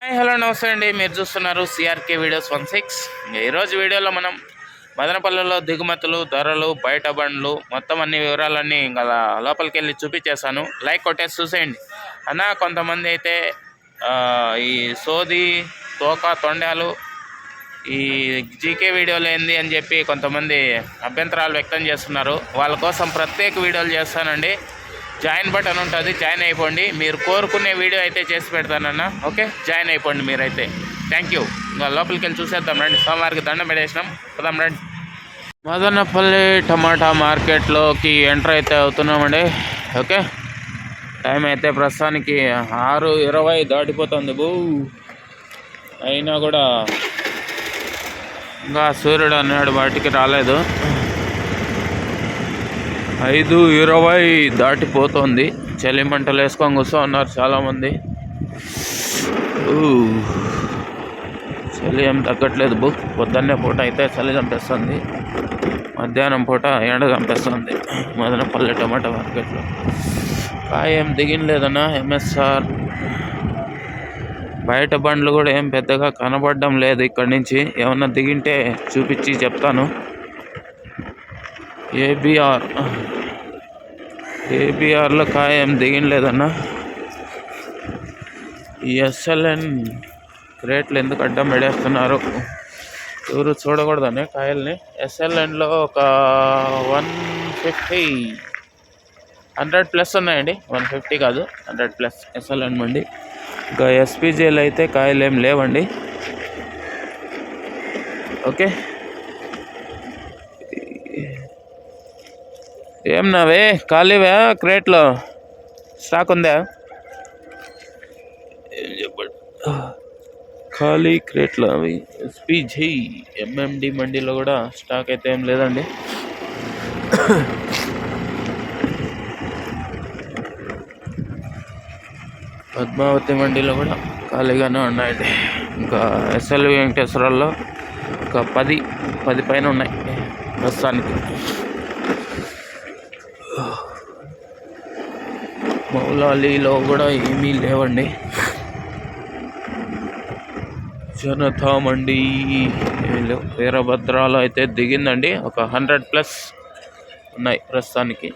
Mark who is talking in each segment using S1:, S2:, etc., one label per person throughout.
S1: Hi hello నమస్తే అండి. మీరు చూస్తున్నారు సిఆర్కే వీడియోస్ 16. ఈరోజు వీడియోలో మనం మదనపల్లిలో దిగుమతులు, ధరలు, బయట బండ్లు మొత్తం అన్ని వివరాలన్నీ ఇంకా లోపలికి వెళ్ళి చూపించేశాను. లైక్ కొట్టేసి చూసేయండి అన్న. కొంతమంది అయితే ఈ సోది తోక తొండాలు ఈ జీకే వీడియోలు ఏంది అని చెప్పి కొంతమంది అభ్యంతరాలు వ్యక్తం చేస్తున్నారు. వాళ్ళ కోసం ప్రత్యేక వీడియోలు చేస్తానండి. జాయిన్ బటన్ ఉంటుంది, జాయిన్ అయిపోండి. మీరు కోరుకునే వీడియో అయితే చేసి పెడతానన్నా. ఓకే, జాయిన్ అయిపోండి మీరైతే. Thank you. ఇంకా లోపలికి వెళ్ళి చూసేద్దాం రండి. సోమవారికి దండం పెట్టేసినాం, పోదాం రండి. మదనపల్లి టమాటా మార్కెట్లోకి ఎంటర్ అయితే అవుతున్నామండి. ఓకే, టైం అయితే ప్రస్తుతానికి 6:20 దాటిపోతుంది. అయినా కూడా ఇంకా సూర్యుడు అన్నాడు వాటికి రాలేదు. 5:20 దాటిపోతుంది. చలి మంటలు వేసుకొని కూర్చో ఉన్నారు చాలామంది. చలి ఏం తగ్గట్లేదు. పొద్దున్నే పూట అయితే చలి చంపేస్తుంది, మధ్యాహ్నం పూట ఎండ చంపేస్తుంది మదనపల్లి టమాటా మార్కెట్లో. కాయ ఏం దిగినలేదన్నా ఎంఎస్ఆర్. బయట బండ్లు కూడా ఏం పెద్దగా కనబడడం లేదు ఇక్కడి నుంచి. ఏమన్నా దిగింటే చూపించి చెప్తాను. ఏబిఆర్లో కాయ ఏం దిగినలేదన్నా. ఈ ఎస్ఎల్ఎన్ రేట్లు ఎందుకు అడ్డం పెడేస్తున్నారు? ఎవరు చూడకూడదని కాయల్ని. ఎస్ఎల్ఎన్లో ఒక 100+ ఉన్నాయండి. 150 కాదు, 100+ ఎస్ఎల్ఎన్ మండి. ఇంకా ఎస్పీజీలు అయితే కాయలు ఏం లేవండి. ఓకే, ఏం నావే ఖాళీవా? క్రేట్లో స్టాక్ ఉందా? ఏం చెప్పండి, ఖాళీ క్రేట్లో అవి. ఎస్పీజీ ఎంఎండి మండీలో కూడా స్టాక్ అయితే ఏం లేదండి. పద్మావతి మండీలో కూడా ఖాళీగానే ఉన్నాయండి. ఇంకా ఎస్ఎల్వి వెంకటేశ్వరాల్లో ఒక 10 పైన ఉన్నాయి ప్రస్తుతానికి. మౌలాలీలో కూడా ఏమీ లేవండి. జనతా మండి వీరభద్రాలో అయితే దిగిందండి. ఒక 100+ ఉన్నాయి ప్రస్తుతానికి.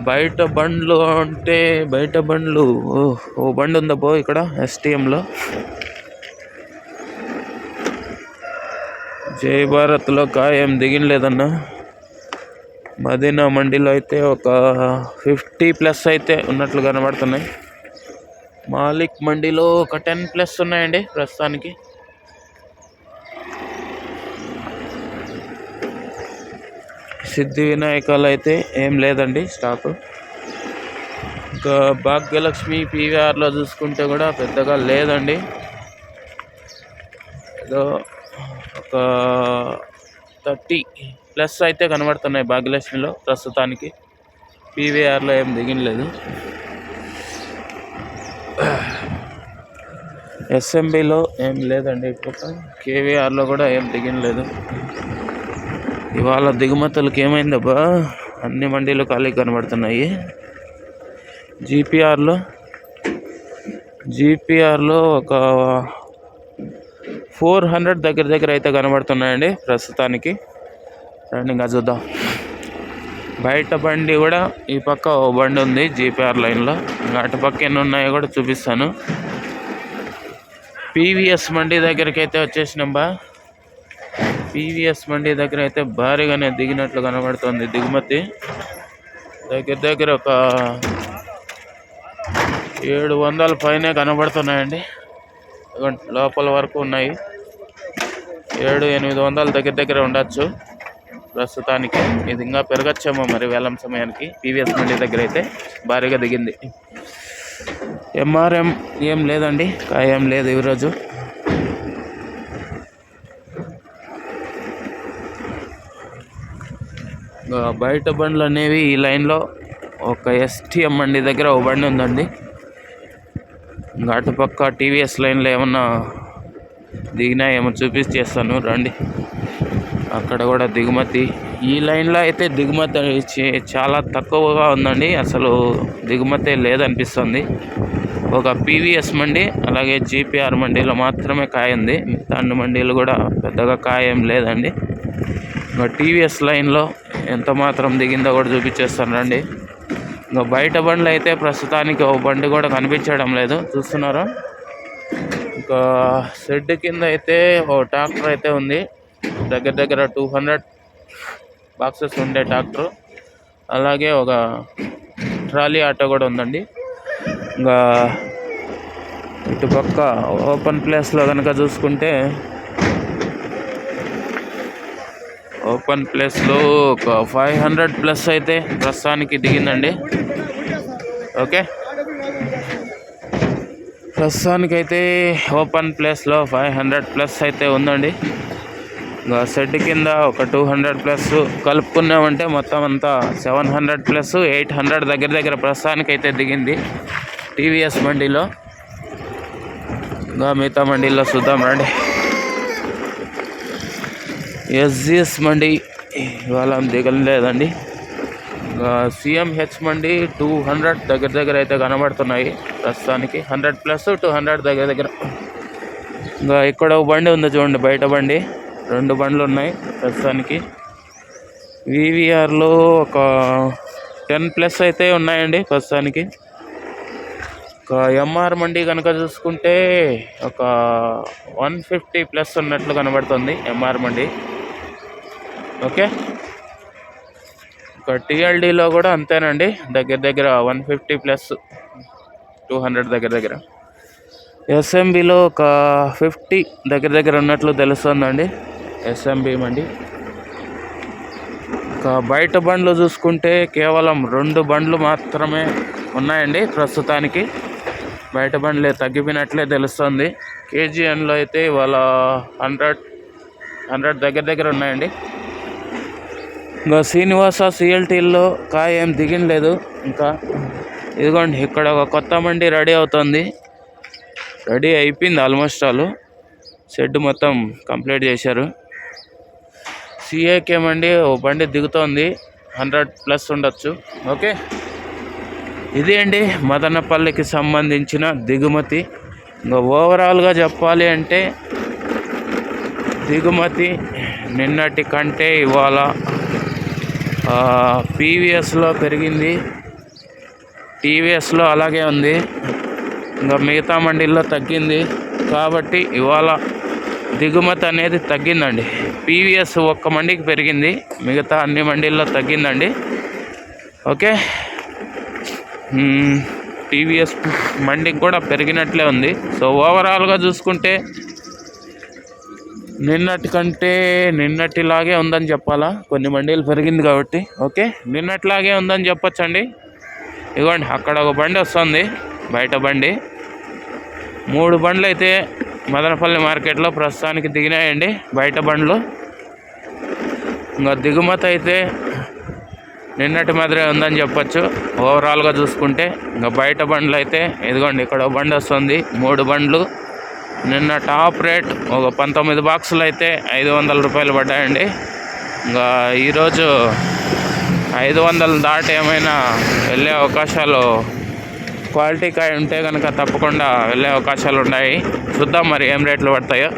S1: బయట బండ్లు అంటే బయట బండ్లు ఓ బండి ఉందా ఇక్కడ ఎస్టీఎంలో. జై భారత్లో కాయ ఏం దిగినలేదన్నా. మదీనా మండీలో అయితే ఒక 50+ అయితే ఉన్నట్లు కనబడుతున్నాయి. మాలిక్ మండీలో ఒక 10+ ఉన్నాయండి ప్రస్తుతానికి. సిద్ధి వినాయకాలు అయితే ఏం లేదండి స్టాకు. ఇంకా భాగ్యలక్ష్మి పీవీఆర్లో చూసుకుంటే కూడా పెద్దగా లేదండి. ఏదో ఒక 30+ అయితే కనబడుతున్నాయి భాగ్యలక్ష్మిలో ప్రస్తుతానికి. పీవీఆర్లో ఏం దిగినలేదు. ఎస్ఎంబిలో ఏం లేదండి. కేవీఆర్లో కూడా ఏం దిగినలేదు. ఇవాళ దిగుమతులకు ఏమైందబ్బా, అన్ని మండీలు ఖాళీ కనబడుతున్నాయి. జీపీఆర్లో ఒక 400 దగ్గర అయితే కనబడుతున్నాయండి ప్రస్తుతానికి. రన్నింగ్గా చూద్దాం. బయట బండి కూడా ఈ పక్క ఓ బండి ఉంది జీపీఆర్ లైన్లో. అటు పక్క ఎన్ని ఉన్నాయో కూడా చూపిస్తాను. పీవీఎస్ మండి దగ్గరికి అయితే వచ్చేసినాంబా. పీవీఎస్ మండి దగ్గర అయితే భారీగానే దిగినట్లు కనబడుతుంది దిగుమతి. దగ్గర ఒక 700 పైనే కనబడుతున్నాయండి. లోపల వరకు ఉన్నాయి. 700-800 దగ్గర ఉండొచ్చు ప్రస్తుతానికి. ఇది ఇంకా పెరగచ్చేమో మరి వేలం సమయానికి. పీవీఎస్ మండి దగ్గర అయితే భారీగా దిగింది. ఎంఆర్ఎం ఏం లేదండి, కాయ ఏం లేదు ఈరోజు. బయట బండ్లు అనేవి ఈ లైన్లో ఒక ఎస్టీఎం మండి దగ్గర ఒక బండి ఉందండి. ఇంకా అటుపక్క టీవీఎస్ లైన్లో ఏమన్నా దిగినా ఏమో చూపించేస్తాను రండి. అక్కడ కూడా దిగుమతి. ఈ లైన్లో అయితే దిగుమతి చాలా తక్కువగా ఉందండి. అసలు దిగుమతి లేదనిపిస్తుంది. ఒక పీవీఎస్ మండి అలాగే జీపీఆర్ మండీలో మాత్రమే కాయ ఉంది. మిగతా అన్ని మండీలు కూడా పెద్దగా కాయ ఏం లేదండి. ఇంకా టీవీఎస్ లైన్లో ఎంత మాత్రం దిగిందో కూడా చూపించేస్తాను రండి. ఇంకా బయట బండ్లు అయితే ప్రస్తుతానికి ఒక బండి కూడా కనిపించడం లేదు, చూస్తున్నారా. ఇంకా షెడ్ కింద అయితే ఓ ట్రాక్టర్ అయితే ఉంది, దగ్గర 200 బాక్సెస్ ఉండే ట్రాక్టర్. అలాగే ఒక ట్రాలీ ఆటో కూడా ఉందండి. ఇంకా ఇటుపక్క ఓపెన్ ప్లేస్లో కనుక చూసుకుంటే ఓపెన్ ప్లేస్లో ఒక 500+ అయితే ప్రస్తుతానికి దిగిందండి. ఓకే, ప్రస్తుతానికైతే ఓపెన్ ప్లేస్లో 500+ అయితే ఉందండి. ఇంకా షెడ్ కింద ఒక 200+ కలుపుకున్నామంటే మొత్తం అంతా 700+, 800 దగ్గర ప్రస్తుతానికైతే దిగింది టీవీఎస్ మండీలో. ఇంకా మిగతా మండీలో చూద్దాం రండి. ఎస్జిఎస్ మండి ఇవాళ దిగలేదండి. సిఎంహెచ్ మండి 200 దగ్గర అయితే కనబడుతున్నాయి ప్రస్తుతానికి. 100+, 200 దగ్గర. ఇంకా ఇక్కడ ఒక బండి ఉంది చూడండి, బయట బండి. 2 బండ్లు ఉన్నాయి ప్రస్తుతానికి. వివిఆర్లో ఒక 10+ అయితే ఉన్నాయండి ప్రస్తుతానికి. ఒక ఎంఆర్ మండి కనుక చూసుకుంటే ఒక 150+ ఉన్నట్లు కనబడుతుంది ఎంఆర్ మండి. ఓకే, ఒక టీఎల్డీలో కూడా అంతేనండి, దగ్గర 150+, 200 దగ్గర. ఎస్ఎంబిలో ఒక 50 దగ్గర ఉన్నట్లు తెలుస్తుందండి ఎస్ఎంబి మండి. ఇంకా బయట బండ్లు చూసుకుంటే కేవలం 2 బండ్లు మాత్రమే ఉన్నాయండి ప్రస్తుతానికి. బయట బండ్లే తగ్గిపోయినట్లే తెలుస్తుంది. కేజీఎన్లో అయితే ఇవాళ 100 దగ్గర ఉన్నాయండి. ఇంకా శ్రీనివాస సిఎల్టీల్లో కాయ ఏం దిగినలేదు ఇంకా. ఇదిగోండి ఇక్కడ ఒక కొత్త మండి రెడీ అవుతుంది, రెడీ అయిపోయింది ఆల్మోస్ట్ ఆల్. షెడ్ మొత్తం కంప్లీట్ చేశారు. సిఏకే మండి ఓ బండి దిగుతోంది, 100+ ఉండొచ్చు. ఓకే, ఇది అండి మదనపల్లికి సంబంధించిన దిగుమతి. ఇంకా ఓవరాల్గా చెప్పాలి అంటే దిగుమతి నిన్నటి కంటే ఇవాళ పీవీఎస్లో పెరిగింది, టీవీఎస్లో అలాగే ఉంది. ఇంకా మిగతా మండీల్లో తగ్గింది. కాబట్టి ఇవాళ దిగుమతి అనేది తగ్గిందండి. పీవీఎస్ ఒక్క మండికి పెరిగింది, మిగతా అన్ని మండీల్లో తగ్గిందండి. ఓకే, టీవీఎస్ మండికి కూడా పెరిగినట్లే ఉంది. సో ఓవరాల్గా చూసుకుంటే నిన్నటిలాగే ఉందని చెప్పాలా, కొన్ని మండీలు పెరిగింది కాబట్టి. ఓకే, నిన్నట్లాగే ఉందని చెప్పొచ్చండి. ఇదిగోండి అక్కడ ఒక బండి వస్తుంది, బయట బండి. 3 బండ్లు అయితే మదనపల్లి మార్కెట్లో ప్రస్తుతానికి దిగినాయండి బయట బండ్లు. ఇంకా దిగుమతి అయితే నిన్నటి మాదిరే ఉందని చెప్పచ్చు ఓవరాల్గా చూసుకుంటే. ఇంకా బయట బండ్లు అయితే ఇదిగోండి ఇక్కడ ఒక బండి వస్తుంది, 3 బండ్లు. నిన్న టాప్ రేట్ ఒక 19 బాక్సులు అయితే 500 రూపాయలు పడ్డాయండి. ఇంకా ఈరోజు 500 దాటి ఏమైనా వెళ్ళే అవకాశాలు, క్వాలిటీ కాయ ఉంటే కనుక తప్పకుండా వెళ్ళే అవకాశాలు ఉన్నాయి. చూద్దాం మరి ఏం రేట్లు పడతాయో.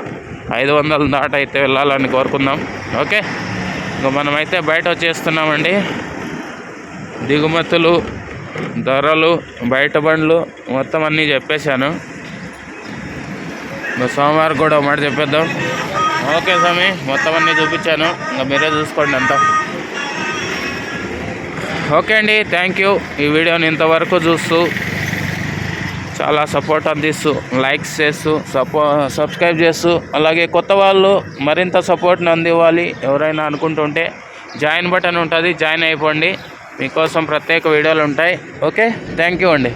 S1: 500 దాటి అయితే వెళ్ళాలని కోరుకుందాం. ఓకే, ఇంకా మనమైతే బయట వచ్చేస్తున్నామండి. దిగుమతులు, ధరలు, బయట బండ్లు మొత్తం అన్నీ చెప్పేశాను. ఇంకా సోమవారం కూడా మాట చెప్పేద్దాం. ఓకే స్వామి, మొత్తం అన్నీ చూపించాను, ఇంకా మీరే చూసుకోండి అంతా. ఓకే అండి, థ్యాంక్ యూ. ఈ వీడియోని ఇంతవరకు చూస్తూ చాలా సపోర్ట్ అందిస్తూ, లైక్స్ చేస్తూ, సబ్స్క్రైబ్ చేస్తూ, అలాగే కొత్త వాళ్ళు మరింత సపోర్ట్ని అందివ్వాలి ఎవరైనా అనుకుంటుంటే జాయిన్ బటన్ ఉంటుంది, జాయిన్ అయిపోండి. మీకోసం ప్రత్యేక వీడియోలు ఉంటాయి. ఓకే, థ్యాంక్ యూ అండి.